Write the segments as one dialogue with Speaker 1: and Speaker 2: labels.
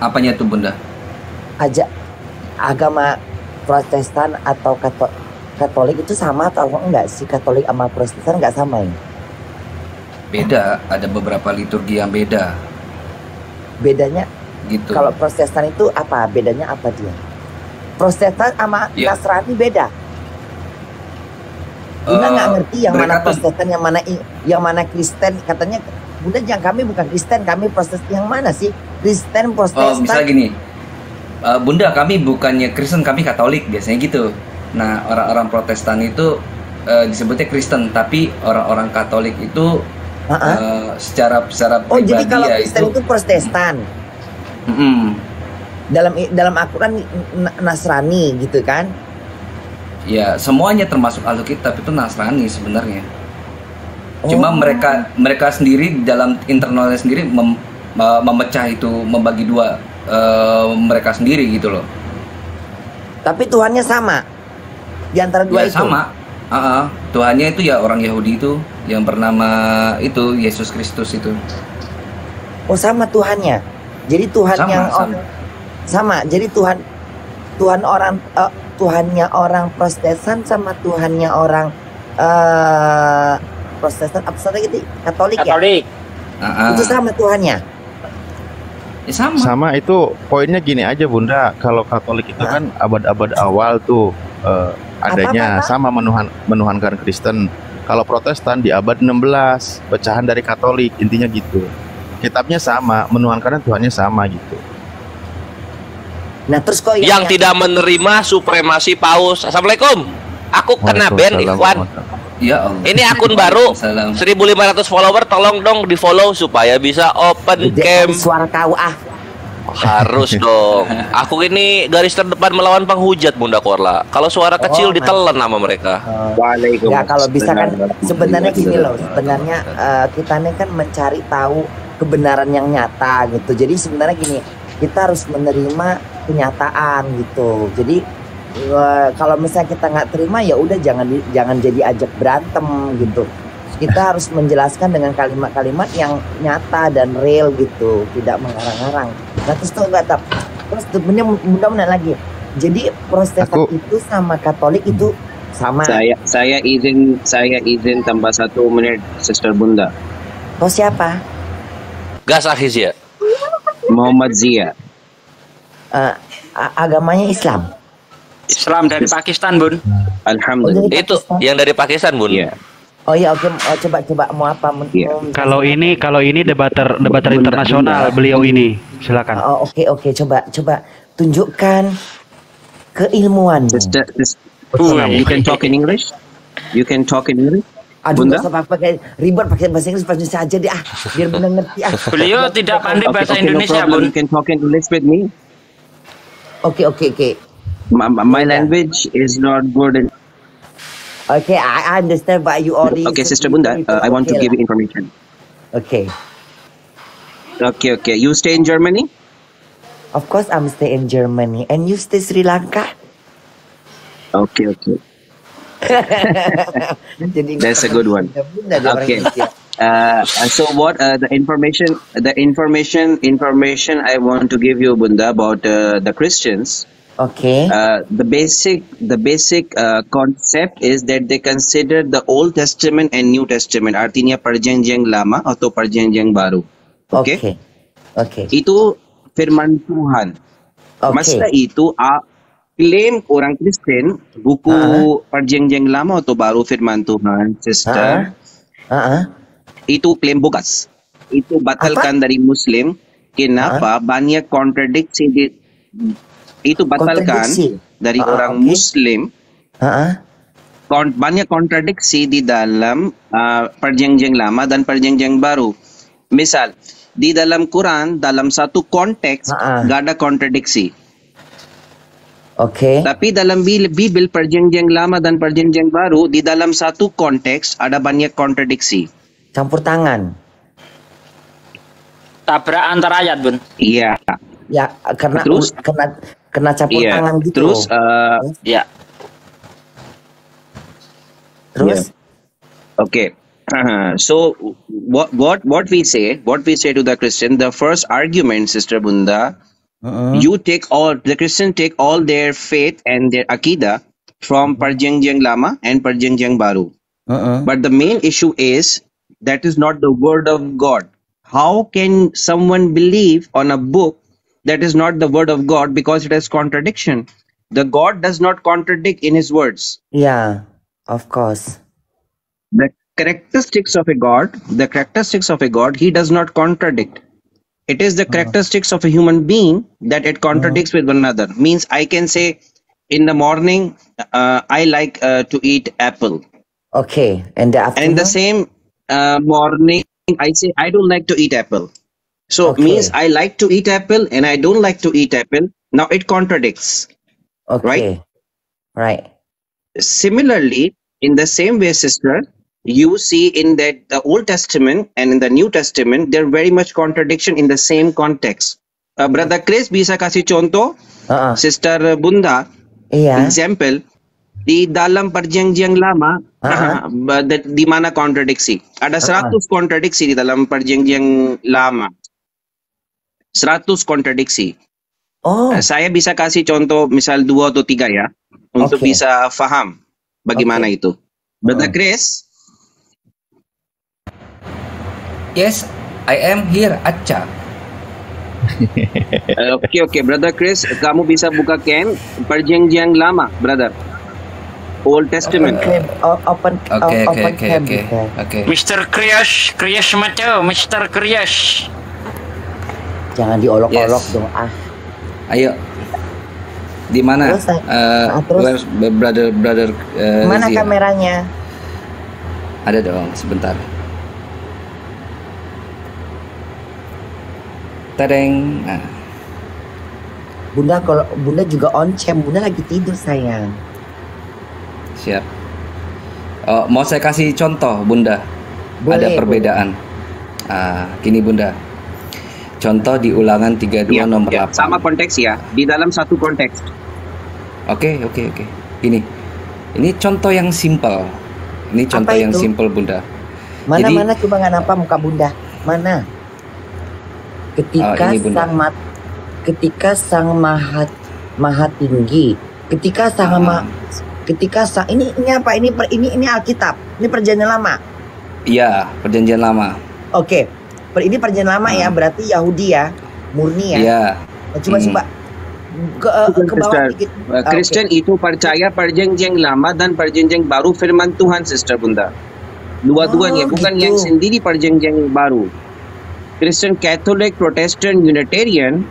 Speaker 1: Apanya tuh Bunda?
Speaker 2: Aja agama Protestan atau Katolik itu sama atau enggak sih? Katolik sama Protestan enggak sama ya?
Speaker 1: Beda, ada beberapa liturgi yang beda.
Speaker 2: Bedanya
Speaker 1: Gitu.
Speaker 2: kalau Protestan itu apa? Bedanya apa dia? Protestan sama
Speaker 1: Ya.
Speaker 2: Nasrani beda. Bunda nggak ngerti yang mana
Speaker 1: mereka tuh-
Speaker 2: Protestan, yang mana Kristen. Katanya Bunda jangan, kami bukan Kristen, kami Protestan. Yang mana sih? Kristen, Protestan.
Speaker 1: misalnya gini, Bunda, kami bukannya Kristen, kami Katolik biasanya gitu. Nah, orang-orang Protestan itu disebutnya Kristen, tapi orang-orang Katolik itu secara
Speaker 2: Oh,
Speaker 1: pribadi
Speaker 2: jadi kalau
Speaker 1: ya
Speaker 2: Kristen itu Protestan. Dalam Al-Quran Nasrani gitu kan?
Speaker 1: Ya, semuanya termasuk Alkitab itu Nasrani sebenarnya. Cuma mereka sendiri dalam internalnya sendiri memecah itu, membagi dua mereka sendiri gitu loh.
Speaker 2: Tapi Tuhannya sama di antara dua
Speaker 1: Ya
Speaker 2: itu.
Speaker 1: sama. Tuhannya itu ya orang Yahudi itu yang bernama itu Yesus Kristus itu.
Speaker 2: Oh, sama Tuhannya. Jadi Tuhan
Speaker 1: Sama,
Speaker 2: yang
Speaker 1: sama.
Speaker 2: sama. Jadi Tuhannya orang Protestan sama Tuhannya orang Protestan apa satu gitu? Katolik ya?
Speaker 3: Katolik.
Speaker 2: Itu sama Tuhannya.
Speaker 1: Ya sama.
Speaker 4: Sama itu poinnya gini aja Bunda, kalau Katolik itu kan abad-abad awal tuh adanya
Speaker 2: Apa?
Speaker 4: sama menuhankan Kristen. Kalau Protestan di abad 16, pecahan dari Katolik, intinya gitu. Kitabnya sama, menuhankan Tuhannya sama gitu.
Speaker 2: Nah, terus kok
Speaker 5: yang tidak menerima supremasi Paus. Assalamualaikum. Aku kena ban, Ikhwan.
Speaker 1: Ya Allah.
Speaker 5: Ini akun baru,
Speaker 1: Salam.
Speaker 5: 1.500 follower, tolong dong di follow supaya bisa open cam.
Speaker 2: suara kau
Speaker 5: Harus dong. Aku ini garis terdepan melawan penghujat Bunda Korla. Kalau suara kecil ditelan sama mereka.
Speaker 2: Ya kalau bisa kan sebenarnya gini loh, sebenarnya kita ini kan mencari tahu kebenaran yang nyata gitu. Jadi sebenarnya gini, kita harus menerima kenyataan gitu. Jadi kalau misalnya kita nggak terima ya udah jangan jadi ajak berantem gitu. Kita harus menjelaskan dengan kalimat-kalimat yang nyata dan real gitu, tidak mengarang-arang. Nah terus tuh nggak tap. Terus mudah-mudahan lagi. Jadi Protestan itu sama Katolik itu sama.
Speaker 6: Saya izin tambah 1 menit, Sister Bunda.
Speaker 2: Oh siapa?
Speaker 5: Gas Akhizia.
Speaker 6: Muhammad Zia.
Speaker 2: Agamanya Islam.
Speaker 3: Islam dari Pakistan, Bun.
Speaker 6: Alhamdulillah.
Speaker 5: Itu yang dari Pakistan, Bun.
Speaker 6: Iya.
Speaker 2: Oh iya, oke. Coba mau apa?
Speaker 7: Kalau ini debater internasional beliau ini. Silakan.
Speaker 2: Oh, oke. Coba tunjukkan keilmuan.
Speaker 6: You can talk in English? You can talk in English?
Speaker 2: Aduh,
Speaker 6: Bunda?
Speaker 2: nggak usah pakai ribet, pakai bahasa Inggris saja deh biar Bunda ngerti
Speaker 3: Beliau tidak pandai bahasa
Speaker 6: Okay,
Speaker 3: Indonesia,
Speaker 6: no problem.
Speaker 3: Bun.
Speaker 6: You can talk in English with me.
Speaker 2: Oke.
Speaker 6: My language is not good.
Speaker 2: Okay, I understand, but you already.
Speaker 6: Okay, Sister Bunda, I want to give you information.
Speaker 2: Okay.
Speaker 6: Okay. You stay in Germany?
Speaker 2: Of course, I'm stay in Germany, and you stay Sri Lanka.
Speaker 6: Okay. That's a good one. Okay. So what the information I want to give you, Bunda, about the Christians.
Speaker 2: Okay.
Speaker 6: The basic concept is that they consider the Old Testament and New Testament. Artinya Perjanjian Lama atau Perjanjian Baru. Okay. Itu firman Tuhan. Masalah itu klaim orang Kristen buku Perjanjian Lama atau Baru firman Tuhan, sister. Itu klaim bogus. Itu batalkan dari Muslim. Kenapa? Banyak kontradiksi itu batalkan dari orang Muslim. Banyak kontradiksi di dalam Perjanjian Lama dan Perjanjian Baru. Misal, di dalam Quran, dalam satu konteks gak ada kontradiksi. Tapi dalam Bible Perjanjian Lama dan Perjanjian Baru, di dalam satu konteks ada banyak kontradiksi.
Speaker 2: Campur tangan.
Speaker 3: Tabrak antar ayat, Bun.
Speaker 6: Iya.
Speaker 2: Ya, karena
Speaker 6: Terus?
Speaker 2: kena campur tangan gitu.
Speaker 6: Terus
Speaker 3: Ya.
Speaker 2: Terus?
Speaker 6: Okay. So what we say to the Christian, the first argument, Sister Bunda, You take all the Christians take all their faith and their akida from Perjanjian Lama and Perjanjian Baru. But the main issue is that is not the word of God. How can someone believe on a book that is not the word of God because it has contradiction? The God does not contradict in his words.
Speaker 2: Yeah, of course.
Speaker 6: The characteristics of a God, he does not contradict. It is the characteristics of a human being that it contradicts with one another. Means I can say in the morning, I like to eat apple.
Speaker 2: Okay, and the afternoon?
Speaker 6: And in the same morning, I say I don't like to eat apple. So means I like to eat apple and I don't like to eat apple. Now it contradicts.
Speaker 2: Okay. Right.
Speaker 6: Similarly, in the same way, sister, you see in that the Old Testament and in the New Testament, there are very much contradiction in the same context. Brother Chris, bisa kasih contoh? Sister Bunda, example, di dalam Perjanjian Lama, di mana kontradiksi? Ada 100 kontradiksi di dalam Perjanjian Lama. 100 kontradiksi. Saya bisa kasih contoh misal 2 atau 3 ya, untuk bisa faham bagaimana itu. Brother Chris?
Speaker 1: Yes, I am here, Acca.
Speaker 6: Oke, Brother Chris, kamu bisa buka cam Perjanjian Lama, brother. Old Testament.
Speaker 2: Open.
Speaker 3: Mr. Kriyash Macho, Mr. Kriyash.
Speaker 2: Jangan diolok-olok dong.
Speaker 1: Ayo. Di mana?
Speaker 2: Terus
Speaker 1: brother
Speaker 2: mana
Speaker 1: Zia?
Speaker 2: kameranya?
Speaker 1: Ada dong, sebentar. Tadeng. Nah.
Speaker 2: Bunda, kalau Bunda juga on cam, Bunda lagi tidur sayang.
Speaker 1: Siap. Mau saya kasih contoh, Bunda? Ada perbedaan. Gini Bunda. Contoh di Ulangan 32 nomor 8.
Speaker 6: Sama konteks ya, di dalam satu konteks.
Speaker 1: Oke. Ini contoh yang simple. Ini contoh yang simple, Bunda.
Speaker 2: Mana coba nggak nampak muka Bunda? Mana? Ketika sang maha tinggi, ketika ini apa? Ini Alkitab. Ini Perjanjian Lama.
Speaker 1: Iya, Perjanjian Lama.
Speaker 2: Oke. Ini Perjanjian Lama ya, berarti Yahudi ya, murni ya.
Speaker 1: Iya.
Speaker 2: Coba ke bawah dikit.
Speaker 6: Kristen itu percaya Perjanjian Lama dan Perjanjian Baru firman Tuhan, Sister Bunda. Dua-duanya, bukan yang sendiri Perjanjian Baru. Kristen Catholic, Protestant, Unitarian,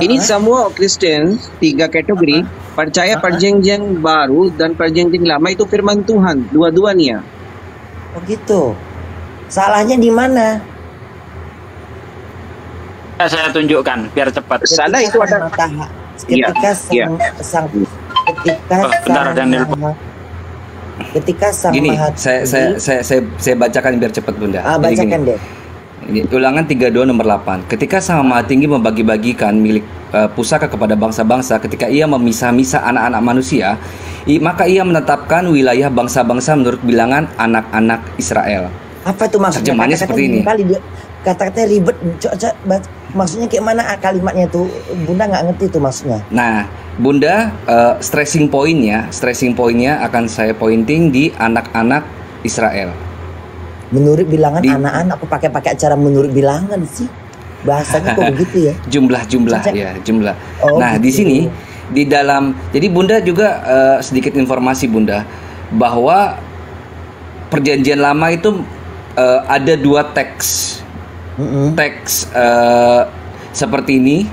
Speaker 6: ini semua Kristen 3 kategori percaya Perjanjian Baru dan Perjanjian Lama itu firman Tuhan, dua-duanya.
Speaker 2: Oh gitu. Salahnya di mana?
Speaker 3: Saya tunjukkan biar cepat.
Speaker 6: Salah itu ada
Speaker 2: ketika sang
Speaker 1: gini,
Speaker 2: maha
Speaker 1: saya bacakan biar cepat Bunda.
Speaker 2: Bacakan deh.
Speaker 1: Ini Ulangan 32 nomor 8. Ketika Sang Maha Tinggi membagi-bagikan milik pusaka kepada bangsa-bangsa, ketika ia memisah-misah anak-anak manusia, maka ia menetapkan wilayah bangsa-bangsa menurut bilangan anak-anak Israel.
Speaker 2: Apa itu maksudnya?
Speaker 1: Terjemahannya seperti ini.
Speaker 2: Kata-katanya ribet. Maksudnya kayak mana kalimatnya tuh? Bunda nggak ngerti tuh maksudnya.
Speaker 1: Nah, Bunda, stressing pointnya akan saya pointing di anak-anak Israel.
Speaker 2: Menurut bilangan anak-anak, aku pakai acara menurut bilangan sih. Bahasanya kok begitu ya? Jumlah.
Speaker 1: Nah, di sini di dalam, jadi Bunda juga sedikit informasi Bunda bahwa Perjanjian Lama itu ada 2 teks. Teks seperti ini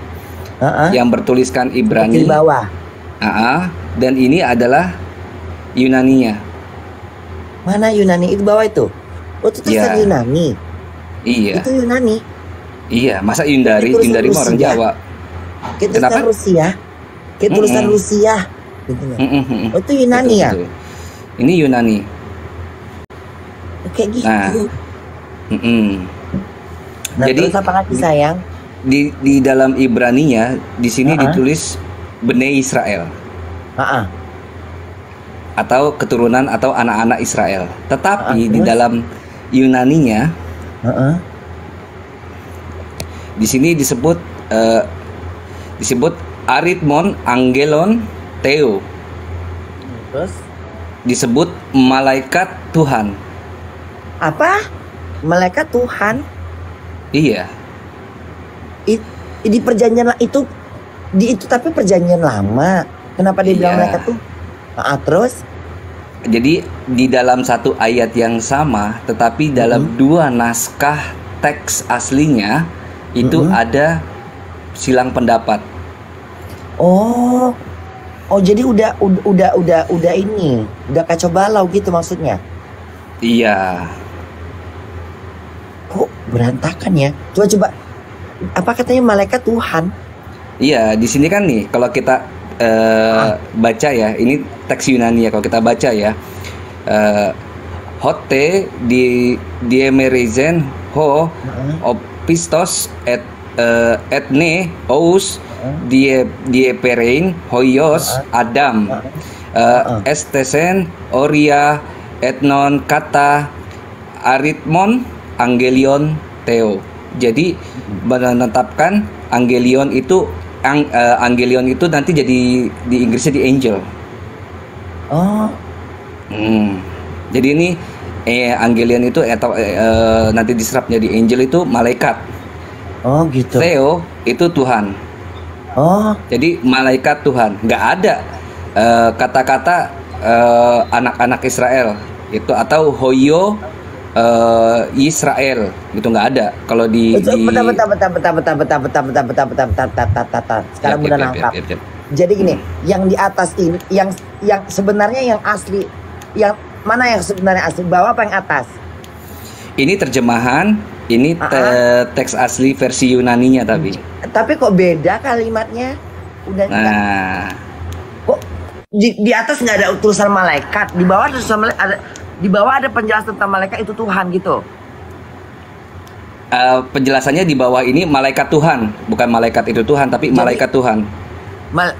Speaker 1: yang bertuliskan Ibrani.
Speaker 2: Di bawah.
Speaker 1: Dan ini adalah Yunaninya.
Speaker 2: Mana Yunani? Itu bawah itu. Oh, itu tulisan Yunani.
Speaker 1: Iya.
Speaker 2: Itu Yunani.
Speaker 1: Iya, masa Yundari mah orang Jawa.
Speaker 2: Kayak tulisan Rusia. Kayak tulisan Rusia. Gitu ya. Oh, itu Yunani ya?
Speaker 1: Ini Yunani.
Speaker 2: Kayak gitu. Nah,
Speaker 1: jadi
Speaker 2: terus apa lagi sayang?
Speaker 1: Di dalam Ibraninya di sini ditulis Bnei Israel. Atau keturunan atau anak-anak Israel. Tetapi di dalam Yunaninya di sini disebut disebut Aritmon Angelon Theo.
Speaker 2: Terus
Speaker 1: Disebut malaikat Tuhan.
Speaker 2: apa? Malaikat Tuhan
Speaker 1: Iya.
Speaker 2: di perjanjian itu tapi perjanjian lama. Kenapa dia bilang
Speaker 1: Iya.
Speaker 2: malaikat tuh? Nah, terus
Speaker 1: Jadi di dalam satu ayat yang sama, tetapi dalam dua naskah teks aslinya itu ada silang pendapat.
Speaker 2: oh jadi udah ini, udah kacau balau gitu maksudnya.
Speaker 1: Iya.
Speaker 2: Kok berantakan ya? Coba apa katanya malaikat Tuhan?
Speaker 1: Iya, di sini kan nih kalau kita baca ya, ini teks Yunani ya, kalau kita baca ya, hote diemerezen ho opistos etne ous dieperein hoios Adam estesen oria etnon kata aritmon angelion theo. Jadi menetapkan angelion itu angelion itu nanti jadi di Inggrisnya di angel.
Speaker 2: Oh,
Speaker 1: Jadi ini angelion itu atau nanti diserap jadi angel itu malaikat.
Speaker 2: oh gitu.
Speaker 1: Theo itu Tuhan.
Speaker 2: Oh,
Speaker 1: Jadi malaikat Tuhan. Nggak ada kata-kata anak-anak Israel itu atau hoyo Israel gitu, nggak ada. Kalau di
Speaker 2: bentar. Sekarang udah nangkap. Jadi gini, yang di atas ini, yang sebenarnya yang asli, yang mana yang sebenarnya asli, bawah apa yang atas?
Speaker 1: Ini terjemahan, ini teks asli versi Yunaninya
Speaker 2: Tapi kok beda kalimatnya? Udah
Speaker 1: Nah,
Speaker 2: kok di atas nggak ada utusan malaikat, di bawah ada utusan malaikat, di bawah ada penjelasan tentang malaikat itu Tuhan gitu.
Speaker 1: penjelasannya di bawah ini malaikat Tuhan, bukan malaikat itu Tuhan, tapi malaikat Tuhan.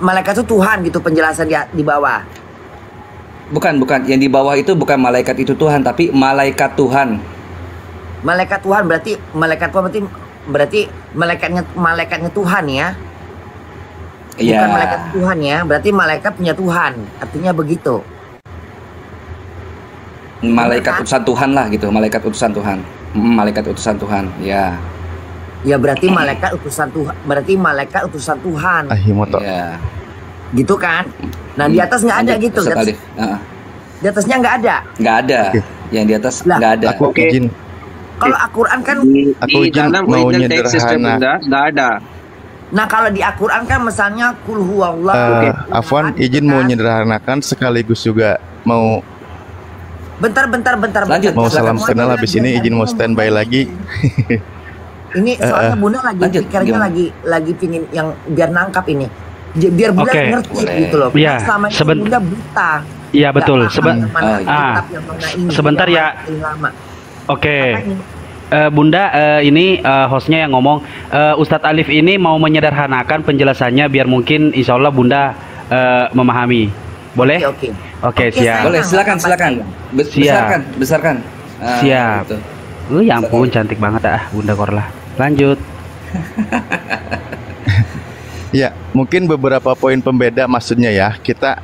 Speaker 2: Malaikat itu Tuhan gitu penjelasan di bawah.
Speaker 1: Bukan, yang di bawah itu bukan malaikat itu Tuhan, tapi malaikat Tuhan.
Speaker 2: Malaikat Tuhan berarti malaikat Tuhan berarti malaikatnya Tuhan ya.
Speaker 1: Iya.
Speaker 2: Bukan malaikat Tuhan ya, berarti malaikat punya Tuhan. Artinya begitu.
Speaker 1: Malaikat utusan Tuhan lah gitu, malaikat utusan Tuhan. Malaikat utusan Tuhan, ya.
Speaker 2: Ya berarti malaikat utusan Tuhan, berarti malaikat utusan Tuhan.
Speaker 4: Ahimoto.
Speaker 1: Ya.
Speaker 2: Gitu kan? Nah, di atas nggak ada gitu.
Speaker 1: Sekali.
Speaker 2: Di atasnya nggak ada.
Speaker 1: Nggak ada.
Speaker 4: Oke.
Speaker 1: Yang di atas
Speaker 2: Lah,
Speaker 1: nggak ada.
Speaker 4: Aku izin.
Speaker 2: Kalau Al-Quran kan,
Speaker 4: Aku
Speaker 6: Di
Speaker 4: izin
Speaker 6: dalam
Speaker 4: mau
Speaker 6: original text system
Speaker 4: nyederhana.
Speaker 6: nggak ada.
Speaker 2: nah kalau di Al-Quran kan misalnya kul huwallahu.
Speaker 4: Afwan izin mau nyederhanakan sekaligus juga mau
Speaker 2: Bentar.
Speaker 1: Lanjut.
Speaker 4: mau salam
Speaker 2: Semuanya
Speaker 4: kenal habis ini izin mau standby lagi.
Speaker 2: Ini soalnya Bunda lagi
Speaker 1: lanjut,
Speaker 2: pikirnya
Speaker 1: gimana?
Speaker 2: lagi pingin yang biar nangkap ini. Biar Bunda
Speaker 7: Oke,
Speaker 2: ngerti
Speaker 1: boleh.
Speaker 2: gitu loh.
Speaker 7: Iya,
Speaker 2: Selama ini Bunda buta.
Speaker 7: Iya betul.
Speaker 2: Nggak paham yang mana
Speaker 1: Ah,
Speaker 2: kitab, yang mana ini,
Speaker 7: sebentar
Speaker 2: yang
Speaker 7: ya.
Speaker 2: mana yang lama.
Speaker 7: Oke.
Speaker 2: Makanya,
Speaker 7: Bunda, ini hostnya yang ngomong. Ustadz Alif ini mau menyederhanakan penjelasannya biar mungkin insya Allah Bunda memahami. Boleh?
Speaker 2: Oke.
Speaker 7: Oke,
Speaker 2: Oke,
Speaker 7: siap.
Speaker 1: Boleh, silakan.
Speaker 7: Siap.
Speaker 1: Besarkan.
Speaker 7: Siap.
Speaker 1: Gitu.
Speaker 7: Ya ampun, cantik banget Bunda Korla. Lanjut.
Speaker 4: Ya, mungkin beberapa poin pembeda maksudnya ya. Kita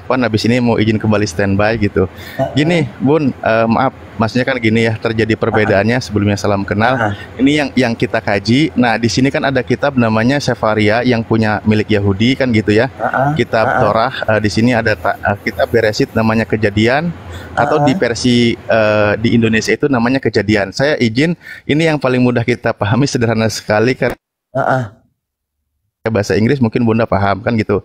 Speaker 4: habis ini mau izin kembali standby gitu. Gini, Bun, maaf, maksudnya kan gini ya, terjadi perbedaannya sebelumnya salam kenal. Ini yang kita kaji. Nah, di sini kan ada kitab namanya Sefaria yang punya milik Yahudi kan gitu ya. Kitab Torah, di sini ada kitab Beresit namanya Kejadian, atau di versi di Indonesia itu namanya Kejadian. Saya izin, ini yang paling mudah kita pahami, sederhana sekali kan. Bahasa Inggris mungkin Bunda paham kan gitu.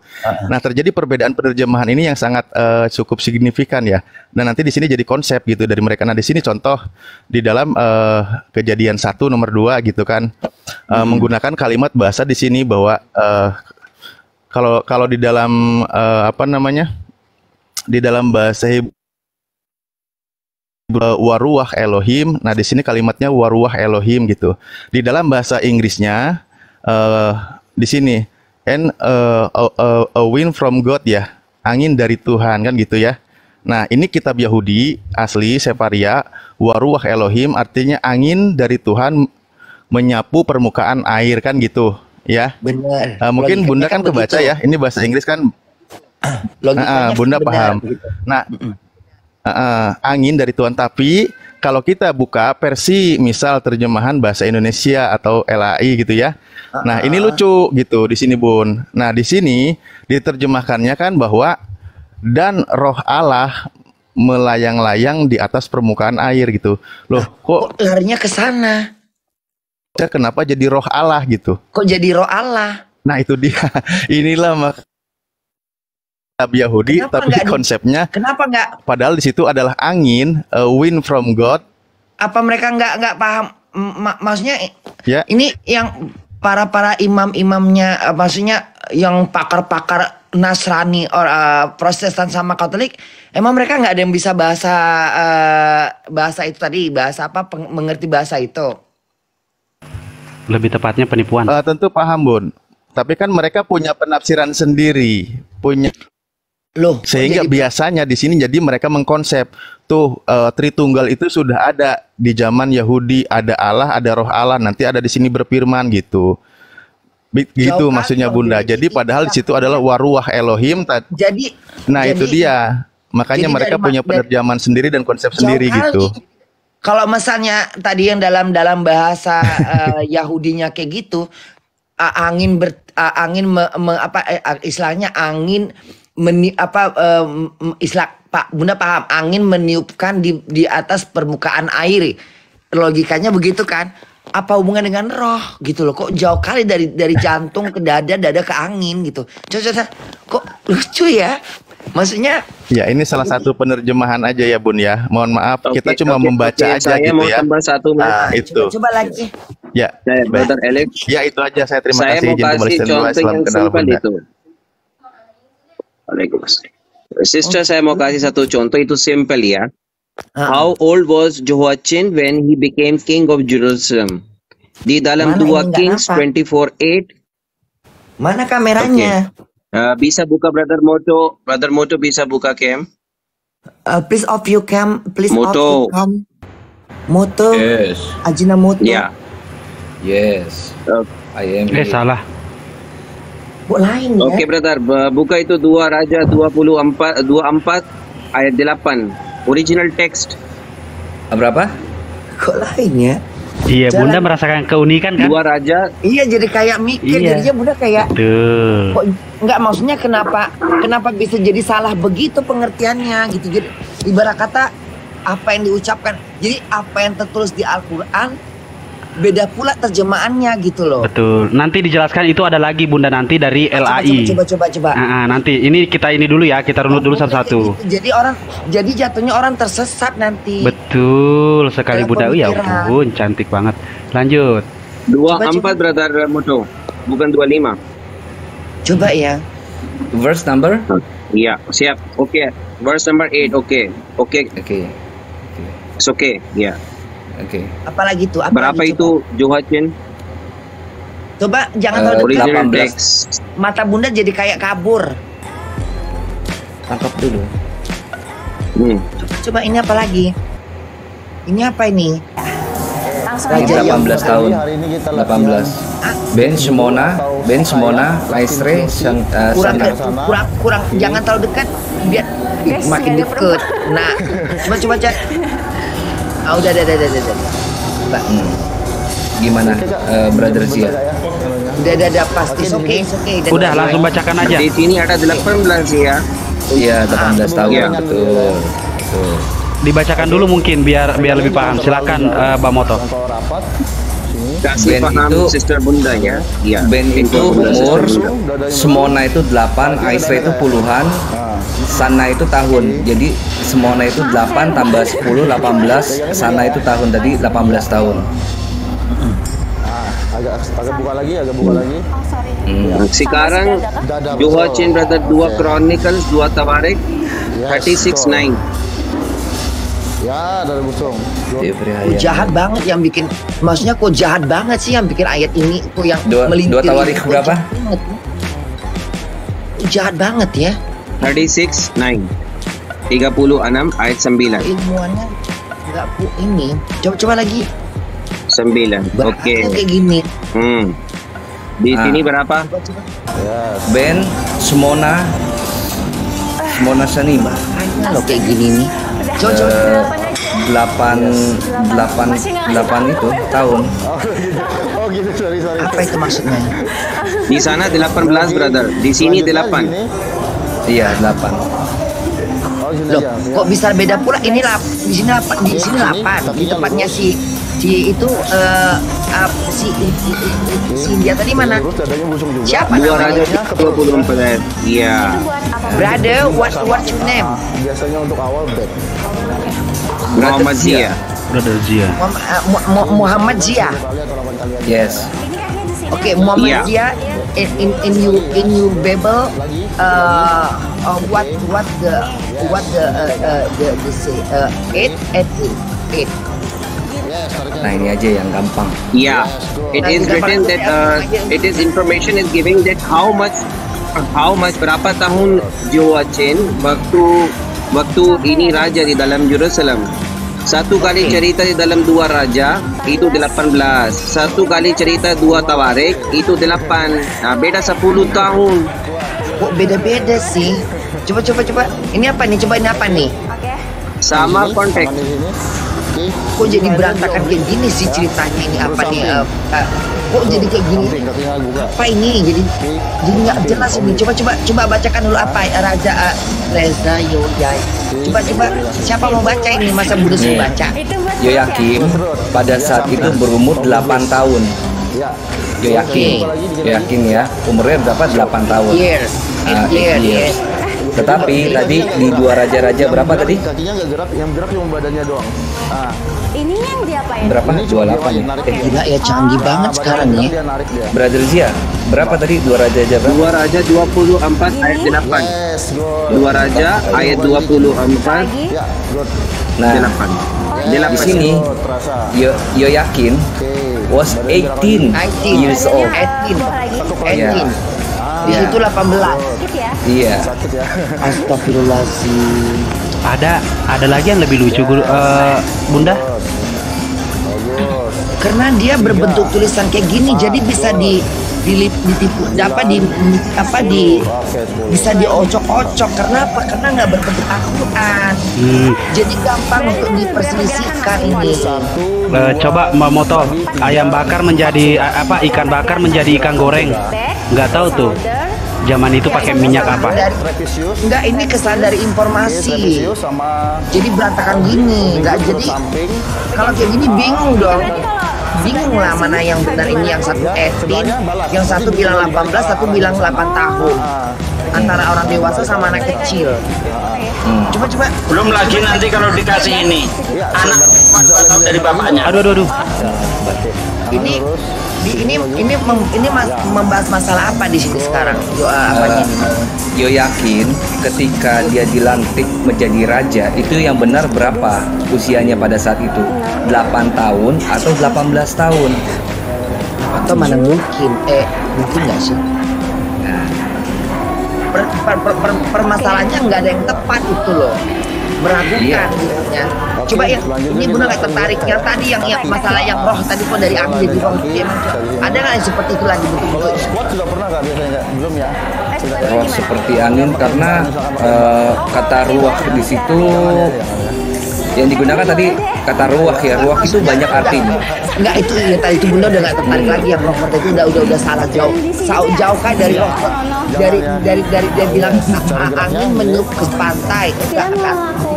Speaker 4: Nah, terjadi perbedaan penerjemahan ini yang sangat cukup signifikan ya. Dan nanti di sini jadi konsep gitu dari mereka. Nah, di sini contoh di dalam Kejadian 1 nomor 2 gitu kan, menggunakan kalimat bahasa di sini bahwa kalau di dalam di dalam bahasa waruah Elohim. Nah, di sini kalimatnya waruah Elohim gitu. Di dalam bahasa Inggrisnya di sini a wind from God ya, angin dari Tuhan kan gitu ya. Nah, ini kitab Yahudi asli Sefaria, waruah Elohim artinya angin dari Tuhan menyapu permukaan air kan gitu. ya.
Speaker 2: Benar.
Speaker 4: Mungkin
Speaker 2: Logikanya
Speaker 4: Bunda kan kebaca
Speaker 2: begitu.
Speaker 4: ya. Ini bahasa Inggris kan.
Speaker 2: Logikanya
Speaker 4: Bunda
Speaker 2: benar,
Speaker 4: paham.
Speaker 2: begitu.
Speaker 4: Nah, angin dari Tuan, tapi kalau kita buka versi misal terjemahan bahasa Indonesia atau LAI gitu ya. Nah, ini lucu gitu di sini, Bun. Nah, di sini diterjemahkannya kan bahwa dan roh Allah melayang-layang di atas permukaan air gitu. Loh, kok
Speaker 2: larinya ke sana?
Speaker 4: kenapa jadi roh Allah gitu?
Speaker 2: Kok jadi roh Allah?
Speaker 4: Nah, itu dia. Inilah Yahudi,
Speaker 2: Kenapa
Speaker 4: tapi konsepnya
Speaker 2: kenapa nggak?
Speaker 4: padahal di situ adalah angin, a wind from God.
Speaker 2: Apa mereka nggak paham? Maksudnya
Speaker 4: Ya.
Speaker 2: ini yang para imam-imamnya, maksudnya yang pakar-pakar Nasrani, Protestan sama Katolik, emang mereka nggak ada yang bisa bahasa itu tadi, bahasa apa? Mengerti bahasa itu?
Speaker 7: Lebih tepatnya penipuan.
Speaker 4: Tentu paham, Bun. Tapi kan mereka punya penafsiran sendiri, punya.
Speaker 2: Loh,
Speaker 4: Sehingga biasanya di sini jadi mereka mengkonsep tuh Tritunggal itu sudah ada di zaman Yahudi, ada Allah, ada Roh Allah, nanti ada di sini berfirman gitu. Gitu maksudnya Bunda. Jadi padahal di situ adalah waruah Elohim. Nah, itu dia. Makanya mereka punya penerjemahan sendiri dan konsep sendiri gitu.
Speaker 2: Kalau misalnya tadi yang dalam bahasa Yahudinya kayak gitu, istilahnya angin Pak Bunda paham, angin meniupkan di atas permukaan air. Logikanya begitu kan? Apa hubungan dengan roh gitu loh? Kok jauh kali dari jantung ke dada ke angin gitu. Coba kok lucu ya? Maksudnya
Speaker 4: ya ini salah satu penerjemahan aja ya Bun ya. Mohon maaf kita cuma membaca aja
Speaker 6: saya
Speaker 4: gitu
Speaker 6: mau
Speaker 4: ya.
Speaker 6: Tambah satu
Speaker 4: itu.
Speaker 2: Coba lagi.
Speaker 4: Ya,
Speaker 6: Brother Alex.
Speaker 4: Ya itu aja, saya terima
Speaker 6: Saya
Speaker 4: kasih.
Speaker 6: mau kasih contoh yang simpel itu. Sister, saya mau kasih satu contoh itu simple ya. How old was Jehoiachin when he became king of Jerusalem? Di dalam 2 Kings 24:8.
Speaker 2: Mana kameranya?
Speaker 6: Bisa buka Brother Moto. Brother Moto bisa buka cam.
Speaker 2: Please off you cam. Please
Speaker 6: Moto.
Speaker 2: off you cam. Moto.
Speaker 1: Yes.
Speaker 2: Ajinomoto.
Speaker 6: Ya.
Speaker 1: Yes. I am.
Speaker 7: Salah.
Speaker 2: Lain ya.
Speaker 6: Oke, brother. Buka itu 2 Raja 24 ayat 8. Original text.
Speaker 1: Berapa?
Speaker 2: Kok lain ya?
Speaker 7: Iya, Bunda merasakan keunikan kan?
Speaker 6: 2 Raja.
Speaker 2: Iya, jadi kayak mikir,
Speaker 7: Iya.
Speaker 2: jadinya Bunda kayak
Speaker 7: Tuh.
Speaker 2: kok enggak, maksudnya kenapa bisa jadi salah begitu pengertiannya gitu. Jadi ibarat kata apa yang diucapkan. Jadi apa yang tertulis di Al-Qur'an beda pula terjemahannya gitu loh.
Speaker 7: Betul. Nanti dijelaskan itu ada lagi Bunda nanti dari LAI.
Speaker 2: Coba.
Speaker 7: Nanti ini kita dulu ya, kita runut dulu satu-satu.
Speaker 2: Jadi jatuhnya orang tersesat nanti.
Speaker 7: Betul sekali Bunda. Ya ampun, cantik banget. Lanjut.
Speaker 6: 24 Brother Moto, bukan 25.
Speaker 2: Coba ya.
Speaker 1: Verse number?
Speaker 6: Iya, siap. Oke. Verse number 8. Oke. It's okay. Ya.
Speaker 1: Oke.
Speaker 2: Apalagi tuh?
Speaker 6: Berapa itu Jehoiachin?
Speaker 2: Coba jangan terlalu
Speaker 6: original
Speaker 2: dekat.
Speaker 6: text.
Speaker 2: Mata Bunda jadi kayak kabur.
Speaker 1: Tangkap dulu.
Speaker 2: Coba ini apa lagi? Ini apa ini?
Speaker 1: Raja 18 tahun. 18. Ben Shemona, Aisre,
Speaker 2: kurang jangan terlalu dekat biar makin deket. Nah, coba cek. Udah. Mbak.
Speaker 1: Gimana, Brother Zia?
Speaker 2: Udah pasti oke.
Speaker 7: Udah langsung bacakan aja.
Speaker 6: Di sini ada 18 ya.
Speaker 1: Iya, 18 tahun.
Speaker 6: Iya.
Speaker 1: Betul.
Speaker 7: Dibacakan dulu mungkin biar lebih paham. Silakan Mbak Moto.
Speaker 6: Kasih
Speaker 1: Ben
Speaker 6: paham
Speaker 1: itu
Speaker 6: Sister Bunda ya. Iya.
Speaker 1: Ben itu umur, Semona itu 8, Aisre itu puluhan, Sana itu tahun. Jadi Semona itu 8 tambah 10 18, Sana itu tahun, tadi 18 tahun.
Speaker 8: Agak buka lagi.
Speaker 6: Sekarang Jehoiachin Brother 2 Chronicles 2 Tawarik 36:9.
Speaker 8: Ya, dari busung.
Speaker 2: Jahat banget yang bikin, maksudnya kok jahat banget sih yang bikin ayat ini kok yang
Speaker 1: Dua Tawarik berapa?
Speaker 2: Jahat banget ya.
Speaker 6: 36:9. 36 ayat 9.
Speaker 2: Ilmuannya nggak ini. Coba lagi.
Speaker 6: 9. Oke.
Speaker 2: Kayak gini.
Speaker 6: Di sini berapa?
Speaker 1: Ben Semona Sanima.
Speaker 2: Kalau kayak gini nih. Coba.
Speaker 1: 8 itu tahun.
Speaker 8: Oh gitu, sorry.
Speaker 2: Apa itu maksudnya?
Speaker 6: Di sana 18 brother, di sini 8.
Speaker 1: Iya, 8.
Speaker 2: Loh, kok bisa beda pula? Ini di sini 8, di sini 8. Di tempatnya si itu si India tadi mana? Siapa
Speaker 6: Dua
Speaker 2: namanya?
Speaker 6: raja 24. Iya.
Speaker 2: Brother, what's your name?
Speaker 8: Biasanya untuk awal back.
Speaker 6: Muhammad Zia.
Speaker 7: Brother Zia.
Speaker 2: Muhammad Zia.
Speaker 1: Yes.
Speaker 2: Oke, Muhammad Zia. In you Bible, what the say 8.
Speaker 1: Nah, ini aja yang gampang.
Speaker 6: Yeah, it is written that it is information is giving that how much berapa tahun Joachim waktu ini raja di dalam Jerusalem. Satu kali cerita di dalam dua raja itu 18. Satu kali cerita dua Tawarik itu 8. Nah, beda 10 tahun.
Speaker 2: Kok beda-beda sih? Coba. Ini apa nih? Coba ini apa nih?
Speaker 6: Sama konteks.
Speaker 2: Kok jadi berantakan kayak gini sih ceritanya ini apa nih? Kok jadi kayak gini? Apa ini? Jadi nggak jelas ini. Coba bacakan dulu apa Raja Reza Yoyai. Coba siapa mau baca ini? Masa Bunda suruh baca?
Speaker 1: Yoyakim pada saat itu berumur 8 tahun. Yoyakim ya, umurnya berapa? 8 tahun.
Speaker 2: Years.
Speaker 1: Years. Tetapi tadi di dua raja-raja berapa tadi?
Speaker 8: Kakinya nggak gerak, yang gerak cuma badannya doang.
Speaker 9: Ini yang diapain?
Speaker 1: Berapa? 28 ya?
Speaker 2: Gila ya, canggih banget sekarang nih.
Speaker 1: Brother Zia, berapa tadi dua raja-raja berapa?
Speaker 6: Dua raja 24 ayat 8. Dua raja ayat 24.
Speaker 1: Nah,
Speaker 6: 8.
Speaker 1: di sini Yoyakim was 18 years old.
Speaker 2: 18. Di situ 18.
Speaker 1: Iya.
Speaker 2: Astagfirullahaladzim.
Speaker 7: Ada lagi yang lebih lucu, Bunda.
Speaker 2: Karena dia berbentuk tulisan kayak gini, jadi bisa ditipu, bisa diocok-ocok. Karena apa? Karena nggak berbentuk Al-Quran. Jadi gampang untuk diperselisihkan ini.
Speaker 7: Coba Mbak Moto, ayam bakar menjadi ikan bakar menjadi ikan goreng. Nggak tahu tuh. Zaman itu pakai minyak apa?
Speaker 2: Enggak, ini kesalahan dari informasi. Jadi berantakan gini, enggak jadi. Kalau kayak gini bingung dong. Bingung lah mana yang benar ini, yang satu 18, yang satu bilang 18, satu bilang 8 tahun. Antara orang dewasa sama anak kecil. Coba.
Speaker 3: Belum lagi nanti kalau dikasih ini anak dari bapaknya.
Speaker 7: Aduh.
Speaker 2: Ini membahas masalah apa di sini sekarang?
Speaker 1: Yoyakim ketika dia dilantik menjadi raja itu yang benar berapa usianya pada saat itu? 8 tahun atau 18 tahun?
Speaker 2: Atau mana mungkin? Mungkin nggak sih? Permasalahannya nggak ada yang tepat itu loh. Meragukan gitu. Coba yang ini Bunda nggak tertarik yang tadi yang masalah yang roh tadi kok dari angin jadi roh gitu emang ada nggak yang seperti itu lagi betul-betul?
Speaker 8: Sudah pernah nggak biasanya? Belum ya?
Speaker 1: Roh seperti angin karena kata ruah di situ yang digunakan tadi kata ruah ya. Ruah itu banyak artinya.
Speaker 2: Enggak, itu ya tadi itu Bunda udah nggak tertarik lagi yang roh seperti itu udah salah jauh kan dari roh dari dia bilang angin meniup ke pantai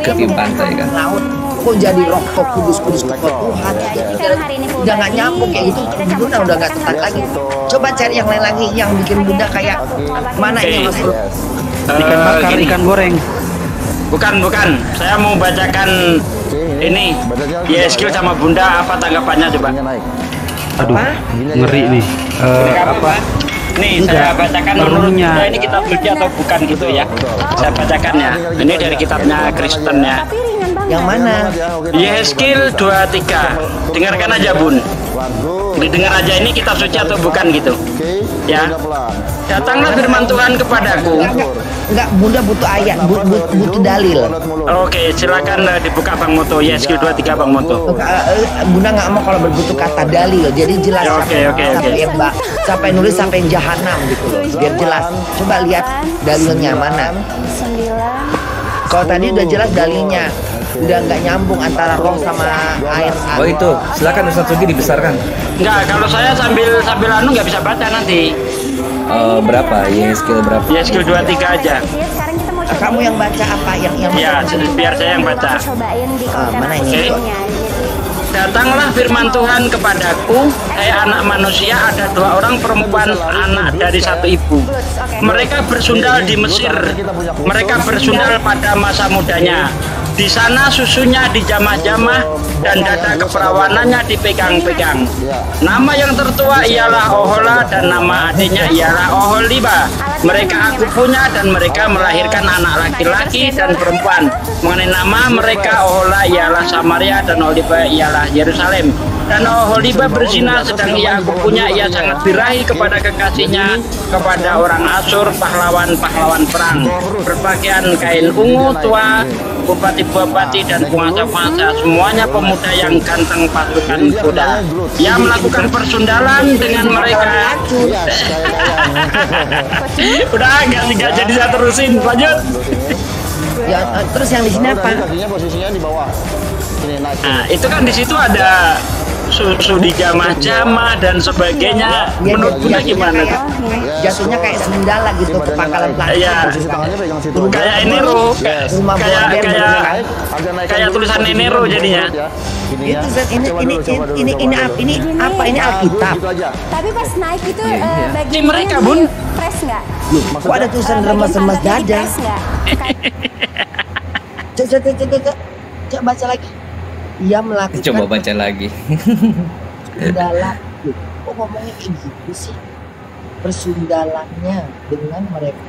Speaker 1: ke pantai kan
Speaker 2: laut kok jadi roh kudus ke Tuhan udah nggak nyambung kayak gitu. Bunda udah nggak tertarik lagi. Coba cari yang lain lagi yang bikin Bunda kayak mana yang masuk
Speaker 7: ikan bakar ikan goreng.
Speaker 3: Bukan. Saya mau bacakan ini. YSQ sama Bunda apa tanggapannya coba?
Speaker 7: Aduh, ngeri nih. Apa?
Speaker 3: Nih saya bacakan menurut Bunda ini kitab suci atau bukan gitu ya. Saya bacakan ya. Ini dari kitabnya Kristen ya.
Speaker 2: Yang mana?
Speaker 3: Yeskil 23. Dengarkan aja Bun. Didengar aja ini kitab suci atau bukan gitu. Ya. Datanglah firman Tuhan kepadaku.
Speaker 2: Enggak, Bunda butuh ayat, butuh dalil.
Speaker 3: Oke, silakan dibuka Bang Moto. Yeskil 23 Bang Moto.
Speaker 2: Bunda nggak mau kalau berbutuh kata dalil, jadi jelas.
Speaker 3: Oke.
Speaker 2: Sampai nulis sampai jahanam gitu loh, biar jelas. Coba lihat dalilnya mana. Kalau tadi udah jelas dalilnya, udah nggak nyambung antara roh sama air.
Speaker 1: Oh itu, silakan Ustaz Sugi dibesarkan.
Speaker 3: Enggak, kalau saya sambil anu nggak bisa baca nanti.
Speaker 1: Berapa? Yeskil berapa?
Speaker 3: Yeskil 23 aja.
Speaker 2: Kamu yang baca apa? Yang
Speaker 3: ya, biar saya yang baca.
Speaker 2: Mana ini?
Speaker 3: Datanglah firman Tuhan kepadaku, hai anak manusia, ada 2 orang perempuan anak dari satu ibu. Mereka bersundal di Mesir. Mereka bersundal pada masa mudanya. Di sana susunya dijamah-jamah dan dada keperawanannya dipegang-pegang. Nama yang tertua ialah Ohola dan nama adiknya ialah Oholiba. Mereka aku punya dan mereka melahirkan anak laki-laki dan perempuan. Mengenai nama mereka, Ohola ialah Samaria dan Oholiba ialah Yerusalem. Dan Oholiba berzina, sedang ia aku punya ia sangat birahi kepada kekasihnya, kepada orang Asyur, pahlawan-pahlawan perang, berpakaian kain ungu tua, bupati-bupati dan penguasa-penguasa, semuanya pemuda yang ganteng pasukan kuda. Ia melakukan persundalan dengan mereka. Udah nggak jadi saya terusin, lanjut.
Speaker 2: Ya, terus yang di sini apa?
Speaker 8: Posisinya di bawah.
Speaker 3: Nah, itu kan di situ ada susu dijamah-jamah dan sebagainya. Menurut Bunda gimana tuh?
Speaker 2: Jatuhnya kayak sendala gitu ke pangkalan plastik.
Speaker 3: Iya. Kayak ini loh, kayak tulisan ini loh jadinya.
Speaker 2: Ini apa? Ini Alkitab.
Speaker 9: Tapi pas naik itu bagian
Speaker 3: Ini mereka Bun.
Speaker 9: Press nggak?
Speaker 2: Kok ada tulisan remas-remas dada? Coba baca lagi. Ia melakukan.
Speaker 1: Coba baca lagi.
Speaker 2: Persundalan. Kok ngomongnya kayak gitu sih? Persundalannya dengan mereka